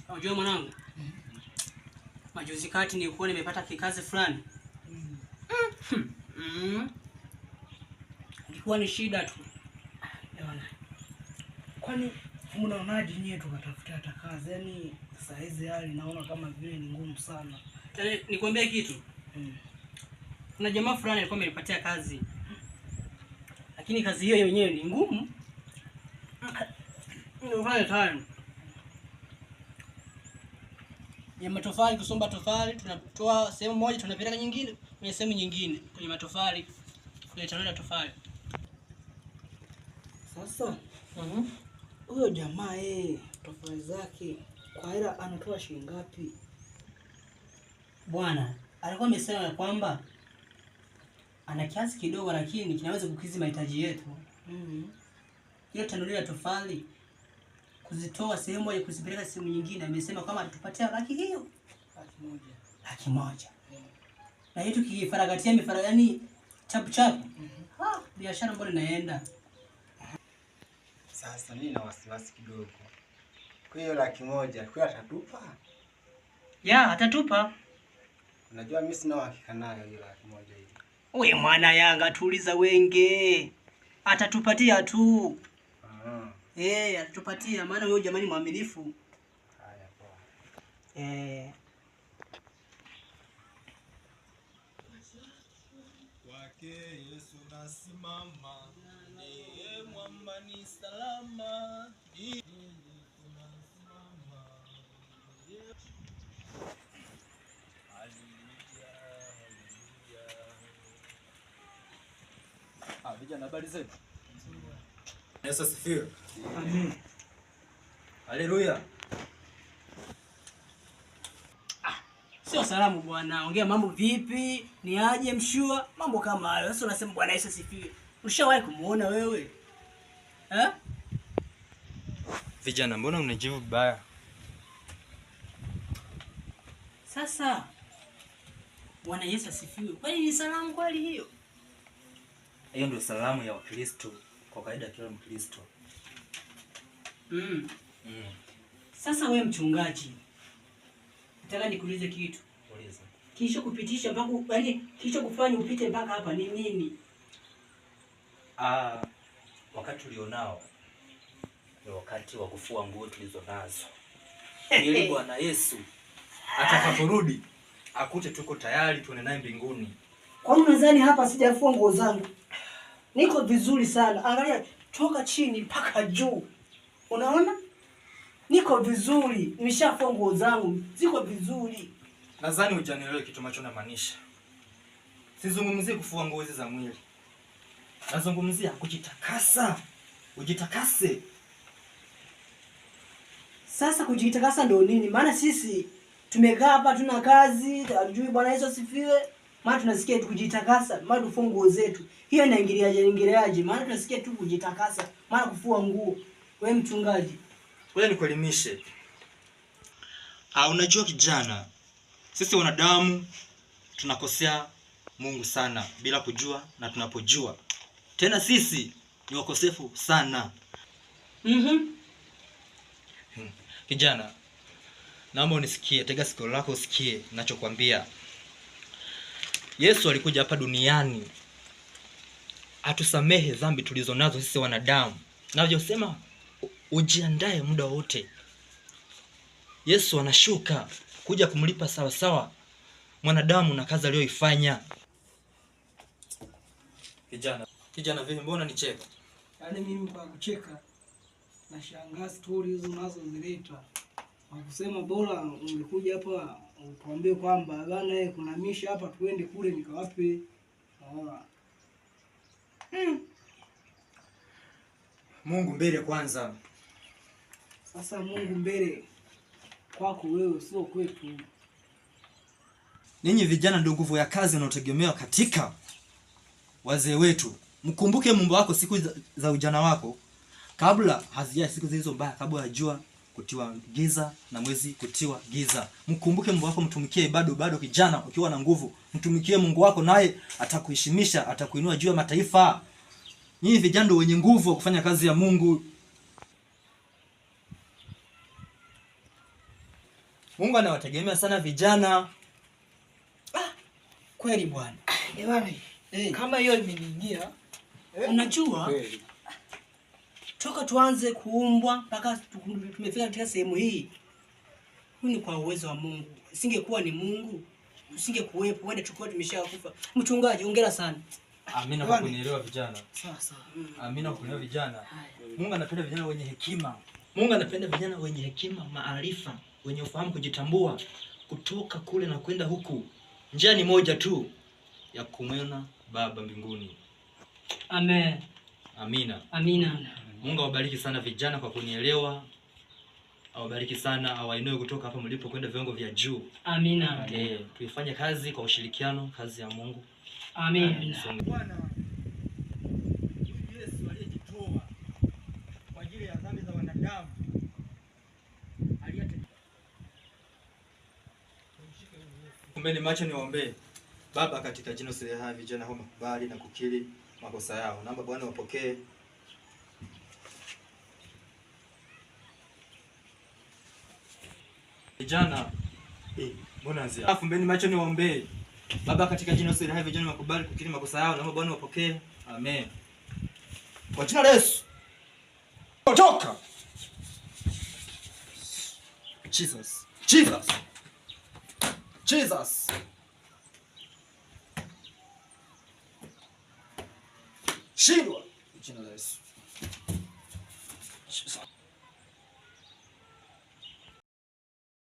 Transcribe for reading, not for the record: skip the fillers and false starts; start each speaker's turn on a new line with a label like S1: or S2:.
S1: Unajua mwanangu? Majuzi kati nilikuwa nimepata kikazi fulani. Ilikuwa ni shida tu.
S2: Bwana. Kwani mnaonaje nyewe tukatafuta hata kazi? Yaani saa hizi hali naona kama vile ni ngumu sana.
S1: Nikwambie kitu. Kuna jamaa fulani alikuwa amenipatia kazi. Lakini kazi hiyo yenyewe ni ngumu. Ndio time. Ya matofali, kusomba tofali, tunatoa sehemu moja tunapeleka nyingine, kwenye sehemu nyingine, kwenye matofali, kwenye tanuri la tofali.
S2: Sasa, huyo jamaa tofali zake kwa hela anatoa shilingi ngapi?
S1: Bwana, alikuwa amesema kwamba ana kiasi kidogo lakini kinaweza kukidhi mahitaji yetu. Hiyo tanuri la tofali kuzitoa sehemu moja kuzipeleka sehemu nyingine, amesema kama atatupatia laki hiyo. Laki moja. Na hiyo tukifaragatia yani chapu chapu. Biashara mbona inaenda.
S3: Sasa mimi na wasiwasi kidogo. Kwa hiyo laki moja, kwa atatupa?
S1: Ya, atatupa.
S3: Unajua mimi sina uhakika nayo hiyo laki moja hiyo.
S1: Wewe mwana Yanga tuuliza wenge. Atatupatia tu. Atatupatia maana huyo jamani mwaminifu.
S3: Haya poa.
S4: Kwake Yesu nasimama, yeye mwamba ni salama. Vijana, habari zenu? Yesu asifiwe.
S1: Amen.
S4: Haleluya.
S1: Sio salamu bwana. Ongea mambo vipi? Ni aje mshua? Mambo kama hayo. Sasa unasema Bwana Yesu asifiwe. Ushawahi kumuona wewe?
S4: Vijana, mbona mnajibu vibaya?
S1: Sasa Bwana Yesu asifiwe. Kwani ni salamu kweli hiyo?
S4: Hiyo ndio salamu ya Wakristo kwa kawaida ya kila Mkristo.
S1: Sasa wewe mchungaji, nataka nikuulize kitu.
S4: Uliza.
S1: Kisha kupitisha mpaka yaani kisha kufanya upite mpaka hapa ni nini?
S4: Wakati ulionao ni wakati wa kufua nguo tulizonazo. Ili Bwana Yesu atakaporudi akute tuko tayari tuende naye mbinguni.
S2: Kwa nini unadhani hapa sijafua nguo zangu? Niko vizuri sana. Angalia toka chini mpaka juu. Unaona? Niko vizuri. Nimeshafua nguo zangu. Ziko vizuri.
S4: Nadhani hujanielewa kitu ambacho namaanisha. Sizungumzie kufua nguo hizi za mwili. Nazungumzia kujitakasa. Ujitakase.
S2: Sasa kujitakasa ndio nini? Maana sisi tumekaa hapa tuna kazi, tunajui Bwana Yesu asifiwe. Maana tunasikia tu kujitakasa, maana tufue nguo zetu. Hiyo inaingiliaje? Maana tunasikia tu kujitakasa, maana kufua nguo. Wewe mchungaji,
S4: wewe nikuelimishe. Unajua kijana, sisi wanadamu tunakosea Mungu sana bila kujua na tunapojua. Tena sisi ni wakosefu sana. Kijana, naomba unisikie, tega sikio lako usikie ninachokwambia. Yesu alikuja hapa duniani atusamehe dhambi tulizonazo sisi wanadamu. Navyosema ujiandae muda wote. Yesu anashuka kuja kumlipa sawa sawa mwanadamu na kazi aliyoifanya. Kijana vipi, mbona nicheka?
S2: yaani mimi kwa kucheka nashangaa story hizo unazozileta. Wakusema bora ungekuja hapa utuambie kwamba bana kuna misha hapa tuende kule nikawape.
S4: Mungu mbele kwanza.
S2: Sasa Mungu mbele kwako wewe sio kwetu.
S4: Ninyi vijana ndio nguvu ya kazi unayotegemewa katika wazee wetu. Mkumbuke Mungu wako siku za ujana wako kabla hazija siku zilizo mbaya, kabla ya jua kutiwa giza na mwezi kutiwa giza. Mkumbuke Mungu wako, mtumikie bado kijana ukiwa na nguvu. Mtumikie Mungu wako naye atakuheshimisha, atakuinua juu ya mataifa. Nyinyi vijana ndio wenye nguvu kufanya kazi ya Mungu. Mungu anawategemea sana vijana.
S2: Kweli bwana.
S1: Bwana,
S2: Kama hiyo imeniingia,
S1: unajua
S3: Kweli.
S1: toka tuanze kuumbwa mpaka tumefika katika sehemu hii, huu ni kwa uwezo wa Mungu. Isingekuwa ni Mungu, tusingekuwepo, wenda tulikuwa tumeshakufa. Mchungaji, hongera sana.
S4: Amina kwa kunielewa vijana.
S1: Sasa.
S4: Amina kwa kunielewa vijana. Mungu anapenda vijana wenye hekima. Mungu anapenda vijana wenye hekima, maarifa, wenye ufahamu, kujitambua, kutoka kule na kwenda huku. Njia ni moja tu ya kumwona Baba mbinguni.
S1: Amen.
S4: Amina.
S1: Amina.
S4: Mungu awabariki sana vijana kwa kunielewa. Awabariki sana, awainue kutoka hapa mlipo kwenda viwango vya juu.
S1: Amina.
S4: Tuifanye kazi kwa ushirikiano, kazi ya Mungu.
S1: Amen.
S4: Bwana Yesu aliyejitoa kwa ajili ya dhambi za wanadamu. Kumbeni macho niwaombee. Baba, katika jina la vijana hao makubali na kukiri makosa yao. Naomba Bwana wapokee. Vijana, mbona anzia? Kumbeni macho niwaombee. Baba, katika jina la vijana makubali kukiri makosa yao. Naomba Bwana wapokee. Amen. Kwa jina la Yesu. Toka. Jesus. Jesus. Jesus. Shindwa. Jina la Yesu.